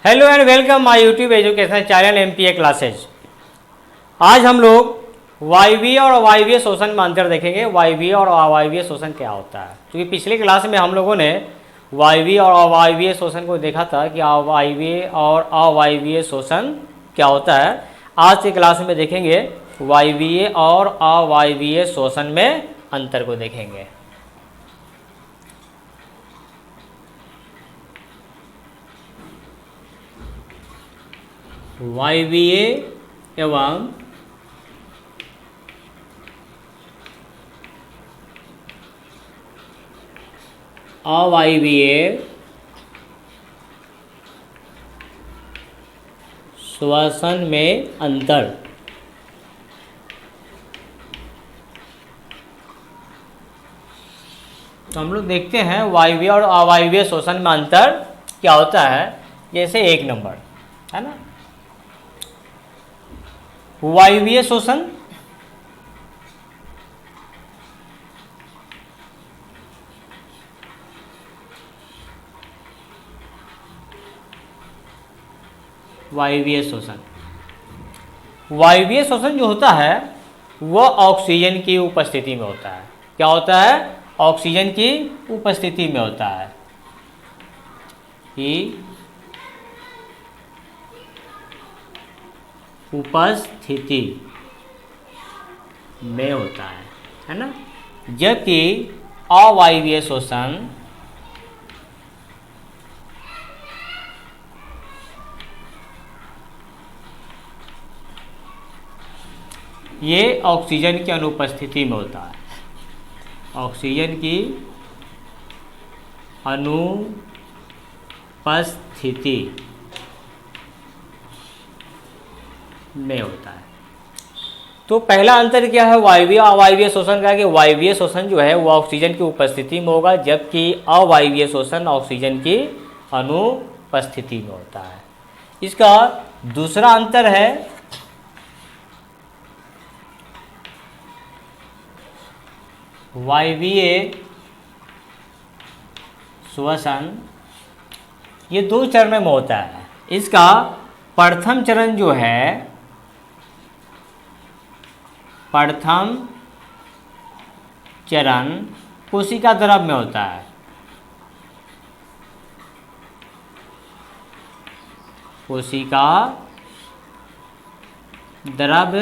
Hello and welcome my YouTube education channel MPa classes. आज हम लोग वायवीय और अवायवीय शोषण में अंतर देखेंगे। वायवीय और अवायवीय शोषण क्या होता है, क्योंकि पिछले क्लास में हम लोगों ने वायवीय और अवायवीय शोषण को देखा था कि वायवीय और अवायवीय शोषण क्या होता है। आज के क्लास में देखेंगे वायवीय और अवायवीय शोषण में अंतर को देखेंगे। वायवीय एवं अवायवीय श्वसन में अंतर। तो हम लोग देखते हैं वायवीय और अवायवीय शोषण में अंतर क्या होता है। जैसे एक नंबर है ना, वायवीय शोषण वायवीय शोषण वायवीय शोषण जो होता है वह ऑक्सीजन की उपस्थिति में होता है। क्या होता है? ऑक्सीजन की उपस्थिति में होता है कि उपस्थिति में होता है ना। जबकि अवायवीय शोषण ये ऑक्सीजन की अनुपस्थिति में होता है। ऑक्सीजन की अनुपस्थिति में होता है। तो पहला अंतर क्या है वायवीय अवायवीय शोषण का, कि वायवीय शोषण जो है वो ऑक्सीजन की उपस्थिति में होगा, जबकि अवायवीय शोषण ऑक्सीजन की अनुपस्थिति में होता है। इसका दूसरा अंतर है वायवीय श्वसन, ये दो चरणों में होता है। इसका प्रथम चरण जो है, प्रथम चरण कोशिका द्रव में होता है। कोशिका द्रव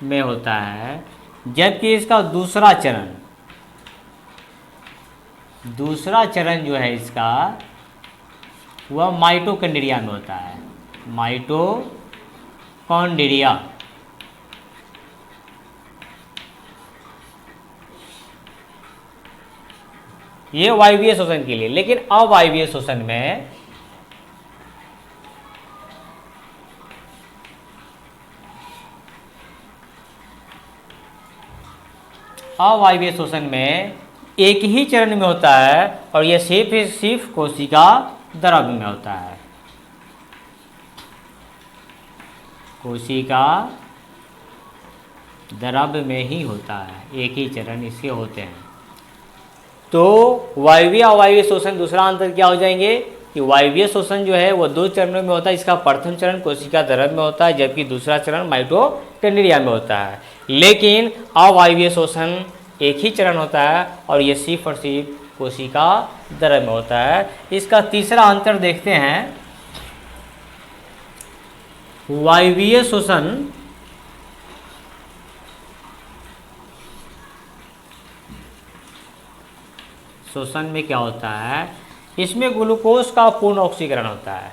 में होता है, जबकि इसका दूसरा चरण जो है इसका वह माइटोकॉन्ड्रिया में होता है। माइटोकॉन्ड्रिया ये वायवीय शोषण के लिए। लेकिन अवायवीय शोषण में एक ही चरण में होता है और यह सिर्फ कोशिका द्रव में होता है। कोशिका द्रव में ही होता है, एक ही चरण इसके होते हैं। तो वायवीय अवायवीय शोषण दूसरा अंतर क्या हो जाएंगे कि वायवीय शोषण जो है वो दो चरणों में होता है। इसका प्रथम चरण कोशिका द्रव में होता है, जबकि दूसरा चरण माइटोकॉन्ड्रिया में होता है। लेकिन अवायवीय शोषण एक ही चरण होता है और ये सिर्फ और सिर्फ कोशिका द्रव में होता है। इसका तीसरा अंतर देखते हैं। वायवीय शोषण में क्या होता है, इसमें ग्लूकोज का पूर्ण ऑक्सीकरण होता है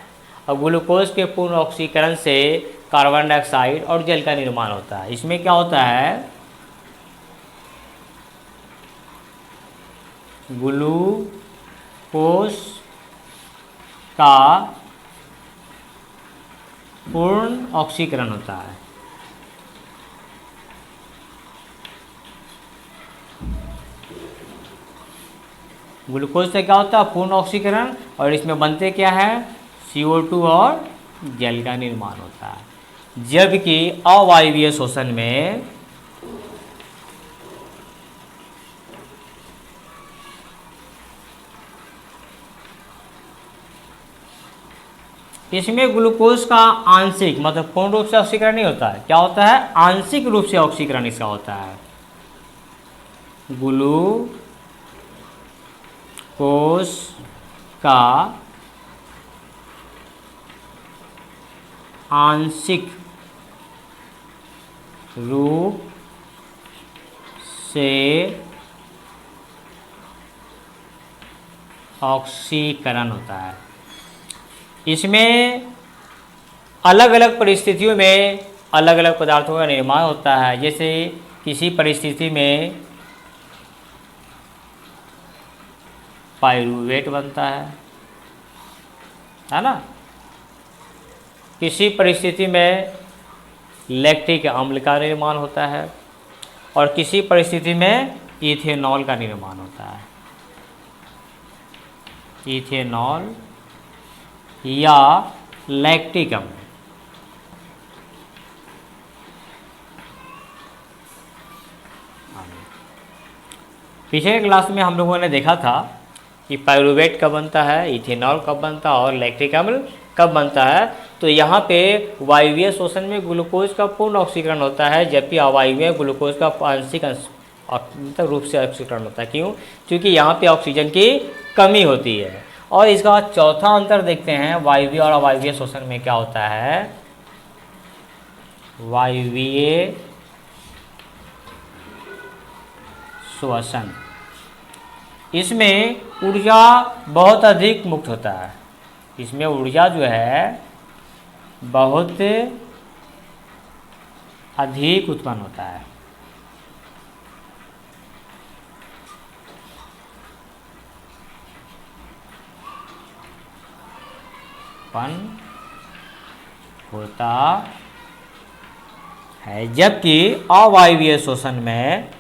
और ग्लूकोज के पूर्ण ऑक्सीकरण से कार्बन डाइऑक्साइड और जल का निर्माण होता है। इसमें क्या होता है, ग्लूकोज का पूर्ण ऑक्सीकरण होता है। ग्लूकोज से क्या होता है, पूर्ण ऑक्सीकरण, और इसमें बनते क्या है, CO2 और जल का निर्माण होता है। जबकि अवायवीय शोषण में इसमें ग्लूकोज का आंशिक मतलब पूर्ण रूप से ऑक्सीकरण नहीं होता है, क्या होता है, आंशिक रूप से ऑक्सीकरण इसका होता है। ग्लूकोज का आंशिक रूप से ऑक्सीकरण होता है। इसमें अलग अलग परिस्थितियों में अलग अलग पदार्थों का निर्माण होता है। जैसे किसी परिस्थिति में पाइरूवेट बनता है ना, किसी परिस्थिति में लैक्टिक अम्ल का निर्माण होता है और किसी परिस्थिति में इथेनॉल का निर्माण होता है। इथेनॉल या लैक्टिक अम्ल। पिछले क्लास में हम लोगों ने देखा था कि पाइरूवेट कब बनता है, इथेनॉल कब बनता है और लैक्टिक अम्ल कब बनता है। तो यहाँ पे वायवीय शोषण में ग्लूकोज का पूर्ण ऑक्सीकरण होता है, जबकि अवायवीय में ग्लूकोज का आंशिक मतलब रूप से ऑक्सीकरण होता है। क्यों? क्योंकि यहाँ पे ऑक्सीजन की कमी होती है। और इसका चौथा अंतर देखते हैं वायवीय और अवायवीय शोषण में क्या होता है। वायवीय श्वसन, इसमें ऊर्जा बहुत अधिक मुक्त होता है। इसमें ऊर्जा जो है बहुत अधिक उत्पन्न होता है। उत्पन्न होता है, जबकि अवायवीय शोषण में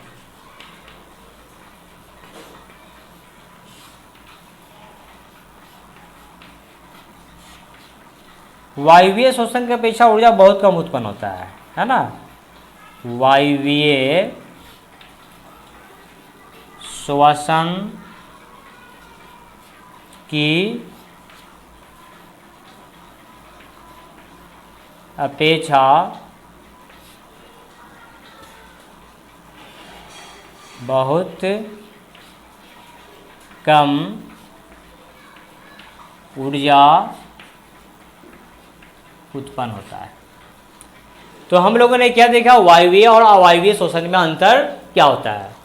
वायवीय शोषण की अपेक्षा ऊर्जा बहुत कम उत्पन्न होता है ना। वायवीय श्वसन की अपेक्षा बहुत कम ऊर्जा उत्पन्न होता है। तो हम लोगों ने क्या देखा, वायवीय और अवायवीय शोषण में अंतर क्या होता है।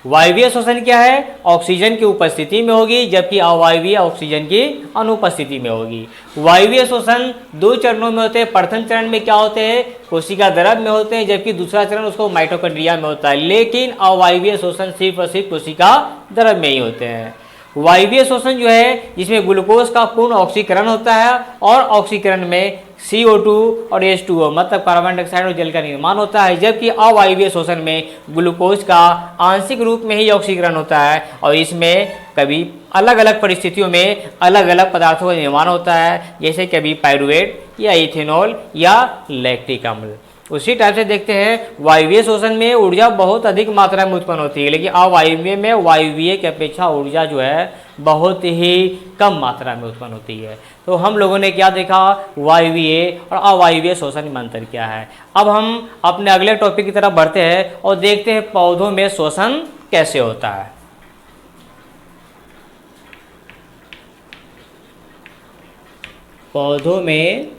वायवीय शोषण क्या है, ऑक्सीजन की उपस्थिति में होगी, जबकि अवायवीय ऑक्सीजन की अनुपस्थिति में होगी। वायवीय शोषण दो चरणों में होते हैं। प्रथम चरण में क्या होते हैं, कोशिका द्रव में होते हैं, जबकि दूसरा चरण उसको माइटोकॉन्ड्रिया में होता है। लेकिन अवायवीय शोषण सिर्फ और सिर्फ कोशिका द्रव में ही होते हैं। वायवीय शोषण जो है जिसमें ग्लूकोज का पूर्ण ऑक्सीकरण होता है और ऑक्सीकरण में CO2 और H2O मतलब कार्बन डाइऑक्साइड और जल का निर्माण होता है, जबकि अवायवीय शोषण में ग्लूकोज का आंशिक रूप में ही ऑक्सीकरण होता है और इसमें कभी अलग अलग परिस्थितियों में अलग अलग पदार्थों का निर्माण होता है, जैसे कभी पाइरूवेट या इथेनॉल या लैक्टिक अम्ल। उसी टाइप से देखते हैं वायवीय शोषण में ऊर्जा बहुत अधिक मात्रा में उत्पन्न होती है, लेकिन अवायवीय में वायवीय की अपेक्षा ऊर्जा जो है बहुत ही कम मात्रा में उत्पन्न होती है। तो हम लोगों ने क्या देखा, वायवीय और अवायवीय शोषण में अंतर क्या है। अब हम अपने अगले टॉपिक की तरफ बढ़ते हैं और देखते हैं पौधों में शोषण कैसे होता है। पौधों में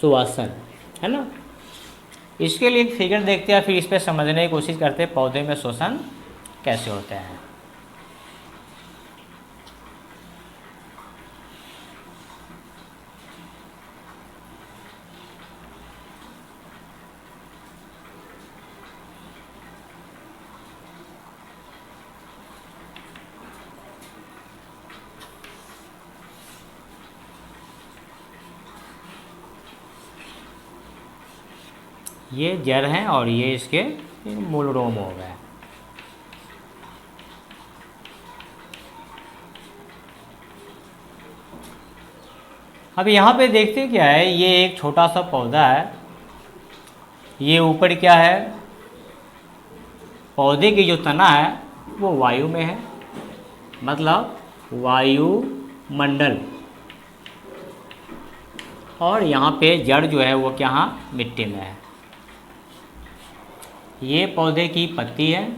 श्वसन है ना, इसके लिए एक फिगर देखते हैं, फिर इस पर समझने की कोशिश करते हैं पौधे में श्वसन कैसे होते हैं। ये जड़ हैं और ये इसके मूल रोम हो गए। अब यहाँ पे देखते क्या है, ये एक छोटा सा पौधा है, ये ऊपर क्या है, पौधे की जो तना है वो वायु में है, मतलब वायु मंडल, और यहाँ पे जड़ जो है वो क्या मिट्टी में है। ये पौधे की पत्ती है,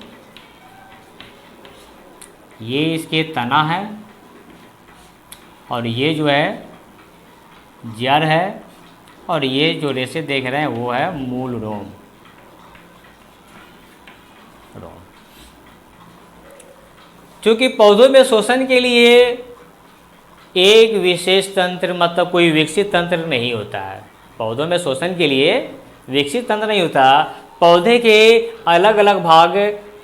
ये इसके तना है, और ये जो है जड़ है, और ये जो रेशे देख रहे हैं वो है मूल रोम। क्योंकि पौधों में शोषण के लिए एक विशेष तंत्र, मतलब कोई विकसित तंत्र नहीं होता है। पौधों में शोषण के लिए विकसित तंत्र नहीं होता। पौधे के अलग अलग भाग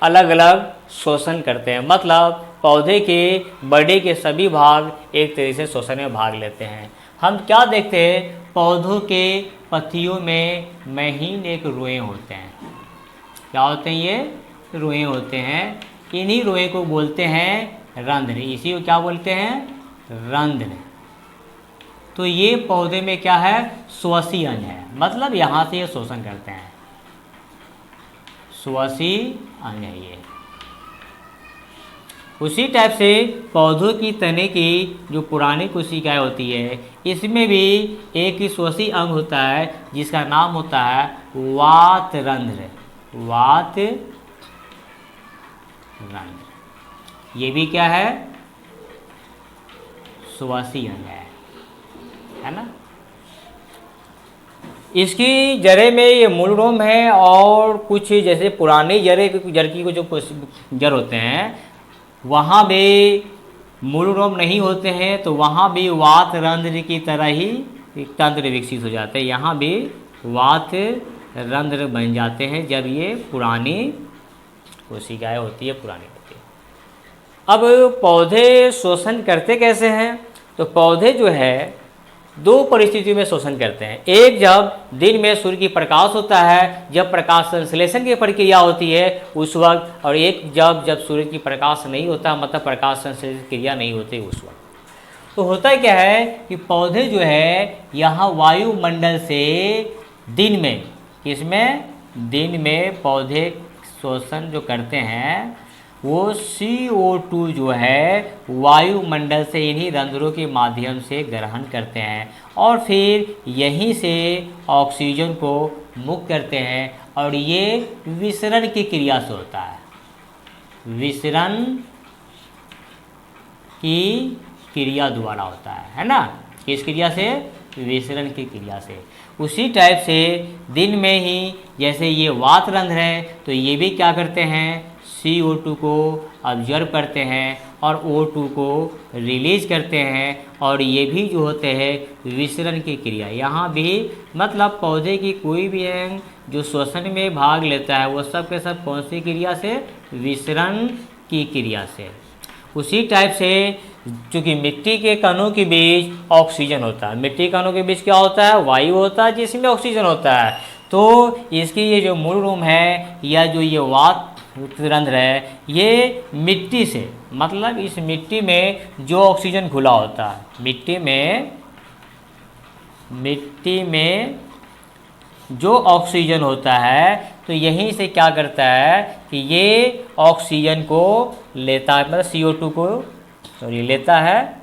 अलग अलग शोषण करते हैं, मतलब पौधे के बड़े के सभी भाग एक तरह से शोषण में भाग लेते हैं। हम क्या देखते हैं, पौधों के पत्तियों में महीन एक रोए होते हैं। क्या होते हैं ये? रोए होते हैं। इन्हीं रोए को बोलते हैं रंध्र। इसी को क्या बोलते हैं? रंध्र। तो ये पौधे में क्या है? श्वसी अंग है, मतलब यहाँ से ये शोषण करते हैं। श्वसी अंग है ये। उसी टाइप से पौधों की तने की जो पुरानी कोशिकाएं होती है, इसमें भी एक श्वसी अंग होता है जिसका नाम होता है वात रंध्र। वात रंध्र, ये भी क्या है? श्वसी अंग है ना। इसकी जड़े में ये मूल रोम है, और कुछ जैसे पुरानी जड़ की जो जड़ होते हैं वहाँ भी मूल रोम नहीं होते हैं, तो वहाँ भी वात रंध्र की तरह ही तंत्र विकसित हो जाते हैं। यहाँ भी वात रंध्र बन जाते हैं जब ये पुरानी कोशिकाएं होती है, पुरानी होती है। अब पौधे शोषण करते कैसे हैं? तो पौधे जो है दो परिस्थितियों में शोषण करते हैं। एक, जब दिन में सूर्य की प्रकाश होता है, जब प्रकाश संश्लेषण की प्रक्रिया होती है उस वक्त, और एक जब सूर्य की प्रकाश नहीं होता, मतलब प्रकाश संश्लेषण क्रिया नहीं होती उस वक्त। तो होता क्या है कि पौधे जो है यहाँ वायुमंडल से दिन में, किसमें? दिन में पौधे शोषण जो करते हैं वो CO2 जो है वायुमंडल से इन्हीं रंध्रों के माध्यम से ग्रहण करते हैं, और फिर यहीं से ऑक्सीजन को मुक्त करते हैं, और ये विसरण की क्रिया से होता है। विसरण की क्रिया द्वारा होता है ना। किस क्रिया से? विसरण की क्रिया से। उसी टाइप से दिन में ही जैसे ये वात रंध्र है, तो ये भी क्या करते हैं? CO2 को ऑब्जर्व करते हैं और O2 को रिलीज करते हैं, और ये भी जो होते हैं विसरण की क्रिया। यहाँ भी मतलब पौधे की कोई भी अंग जो श्वसन में भाग लेता है वो सब के सब कौन सी क्रिया से? विसरण की क्रिया से। उसी टाइप से चूँकि मिट्टी के कणों के बीच ऑक्सीजन होता है, मिट्टी के कणों के बीच क्या होता है? वायु होता है जिसमें ऑक्सीजन होता है। तो इसकी ये जो मूल रोम है या जो ये वात रंध्र है, ये मिट्टी से, मतलब इस मिट्टी में जो ऑक्सीजन घुला होता है, मिट्टी में जो ऑक्सीजन होता है, तो यहीं से क्या करता है कि ये ऑक्सीजन को लेता है, मतलब CO2 को लेता है,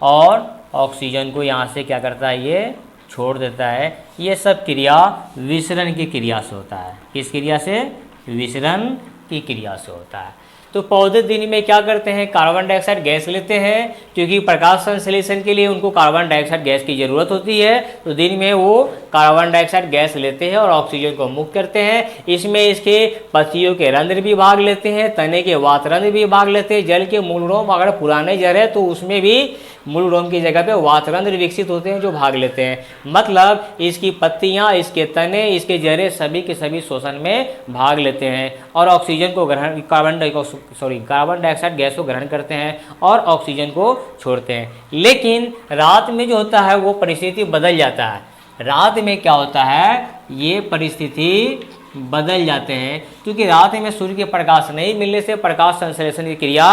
और ऑक्सीजन को यहाँ से क्या करता है? ये छोड़ देता है। ये सब क्रिया विसरण की क्रिया से होता है। किस क्रिया से? विसरण की क्रिया से होता है। तो पौधे दिन में क्या करते हैं? कार्बन डाइऑक्साइड गैस लेते हैं, क्योंकि प्रकाश संश्लेषण के लिए उनको कार्बन डाइऑक्साइड गैस की ज़रूरत होती है। तो दिन में वो कार्बन डाइऑक्साइड गैस लेते हैं और ऑक्सीजन को मुक्त करते हैं। इसमें इसके पत्तियों के रंध्र भी भाग लेते हैं, तने के वात रंध्र भी भाग लेते हैं। जल के मूल रोम अगर पुराने जड़ है तो उसमें भी मूल रोम की जगह पे वात रंध्र विकसित होते हैं जो भाग लेते हैं। मतलब इसकी पत्तियाँ, इसके तने, इसके जड़े सभी के सभी शोषण में भाग लेते हैं, और ऑक्सीजन को ग्रहण, कार्बन डाइऑक्साइड गैस को ग्रहण करते हैं और ऑक्सीजन को छोड़ते हैं। लेकिन रात में जो होता है वो परिस्थिति बदल जाता है। रात में क्या होता है? ये परिस्थिति बदल जाते हैं, क्योंकि रात में सूर्य के प्रकाश नहीं मिलने से प्रकाश संश्लेषण की क्रिया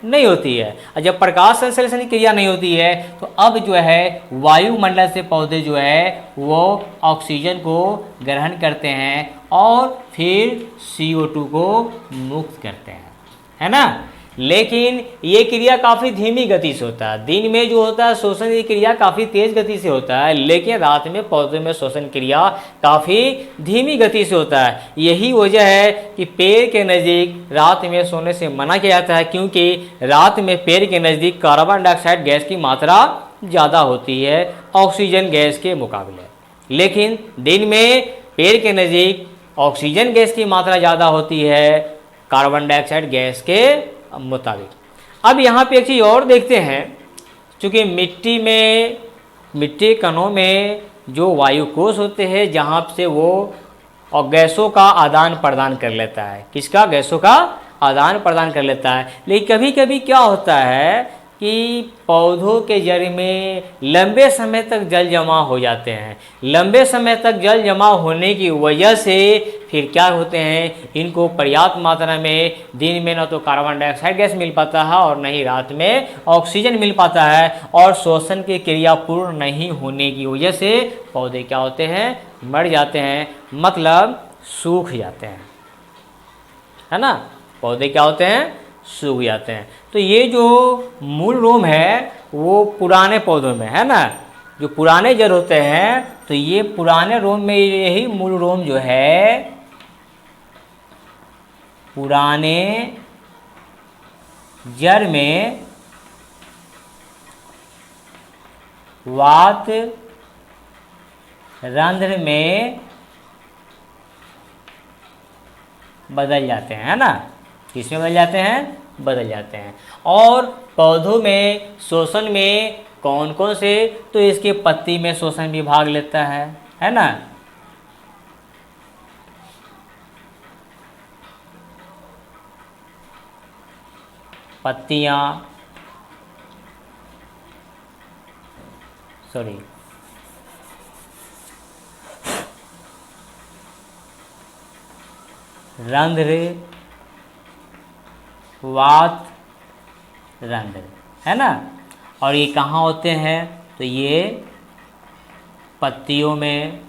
नहीं होती है। और जब प्रकाश संश्लेषण की क्रिया नहीं होती है तो अब जो है वायुमंडल से पौधे जो है वो ऑक्सीजन को ग्रहण करते हैं और फिर CO2 को मुक्त करते हैं, है ना। लेकिन ये क्रिया काफ़ी धीमी गति से होता है। दिन में जो होता है श्वसन की क्रिया काफ़ी तेज गति से होता है, लेकिन रात में पौधों में श्वसन क्रिया काफ़ी धीमी गति से होता है। यही वजह है कि पेड़ के नज़दीक रात में सोने से मना किया जाता है, क्योंकि रात में पेड़ के नज़दीक कार्बन डाइऑक्साइड गैस की मात्रा ज़्यादा होती है ऑक्सीजन गैस के मुकाबले। लेकिन दिन में पेड़ के नज़दीक ऑक्सीजन गैस की मात्रा ज़्यादा होती है कार्बन डाइऑक्साइड गैस के मुताबिक। अब यहाँ पे एक चीज़ और देखते हैं, चूँकि मिट्टी कणों में जो वायु कोश होते हैं, जहाँ से वो और गैसों का आदान प्रदान कर लेता है। किसका? गैसों का आदान प्रदान कर लेता है। लेकिन कभी कभी क्या होता है कि पौधों के जड़ में लंबे समय तक जल जमा हो जाते हैं। लंबे समय तक जल जमा होने की वजह से फिर क्या होते हैं, इनको पर्याप्त मात्रा में दिन में न तो कार्बन डाइऑक्साइड गैस मिल पाता है और न ही रात में ऑक्सीजन मिल पाता है, और श्वसन की क्रिया पूर्ण नहीं होने की वजह से पौधे क्या होते हैं, मर जाते हैं, मतलब सूख जाते हैं, है ना। पौधे क्या होते हैं, सूख जाते हैं। तो ये जो मूल रोम है वो पुराने पौधों में है ना, जो पुराने जड़ होते हैं, तो ये पुराने रोम में यही मूल रोम जो है पुराने जड़ में वात रंध्र में बदल जाते हैं, है ना। किसमें बदल जाते हैं, बदल जाते हैं। और पौधों में श्वसन में कौन कौन से, तो इसके पत्ती में श्वसन भी भाग लेता है ना। पत्तियां, सॉरी रंध्र, वात रंध्र, है ना। और ये कहाँ होते हैं, तो ये पत्तियों में,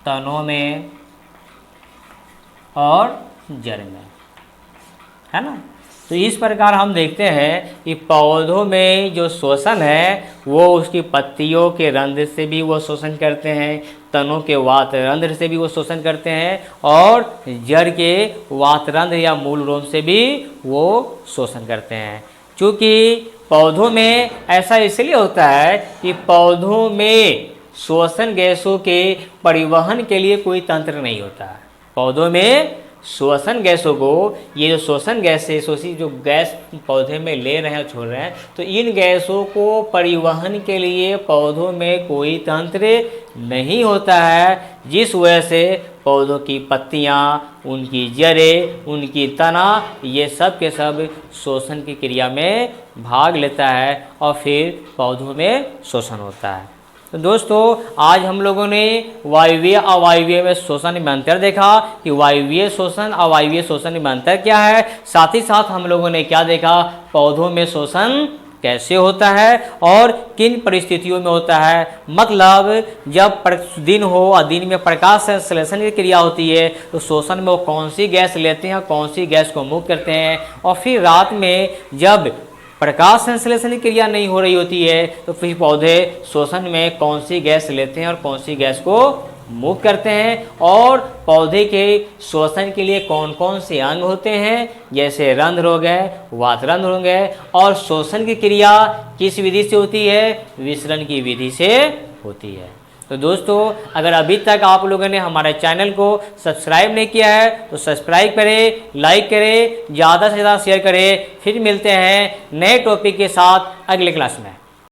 तनों में और जड़ में, है ना। तो इस प्रकार हम देखते हैं कि पौधों में जो श्वसन है वो उसकी पत्तियों के रंध्र से भी वो शोषण करते हैं, तनों के वात रंध्र से भी वो शोषण करते हैं, और जड़ के वात रंध्र या मूल रोम से भी वो शोषण करते हैं। क्योंकि पौधों में ऐसा इसलिए होता है कि पौधों में श्वसन गैसों के परिवहन के लिए कोई तंत्र नहीं होता है। पौधों में श्वसन गैसों को, ये जो श्वसन गैस है, शोषित जो गैस पौधे में ले रहे हैं, छोड़ रहे हैं, तो इन गैसों को परिवहन के लिए पौधों में कोई तंत्र नहीं होता है, जिस वजह से पौधों की पत्तियाँ, उनकी जड़ें, उनकी तना, ये सब के सब श्वसन की क्रिया में भाग लेता है और फिर पौधों में श्वसन होता है। तो दोस्तों, आज हम लोगों ने वायवीय अवायवीय में श्वसन में अंतर देखा कि वायवीय श्वसन अवायवीय श्वसन में अंतर क्या है। साथ ही साथ हम लोगों ने क्या देखा, पौधों में श्वसन कैसे होता है और किन परिस्थितियों में होता है। मतलब जब दिन हो और दिन में प्रकाश संश्लेषण की क्रिया होती है तो श्वसन में वो कौन सी गैस लेते हैं, कौन सी गैस को मुक्त करते हैं, और फिर रात में जब प्रकाश संश्लेषण की क्रिया नहीं हो रही होती है तो फिर पौधे श्वसन में कौन सी गैस लेते हैं और कौन सी गैस को मुक्त करते हैं, और पौधे के श्वसन के लिए कौन कौन से अंग होते हैं, जैसे रंध्र हो गए, वात रंध्र हो गए, और श्वसन की क्रिया किस विधि से होती है, विसरण की विधि से होती है। तो दोस्तों, अगर अभी तक आप लोगों ने हमारे चैनल को सब्सक्राइब नहीं किया है तो सब्सक्राइब करें, लाइक करें, ज़्यादा से ज़्यादा शेयर करें। फिर मिलते हैं नए टॉपिक के साथ अगले क्लास में।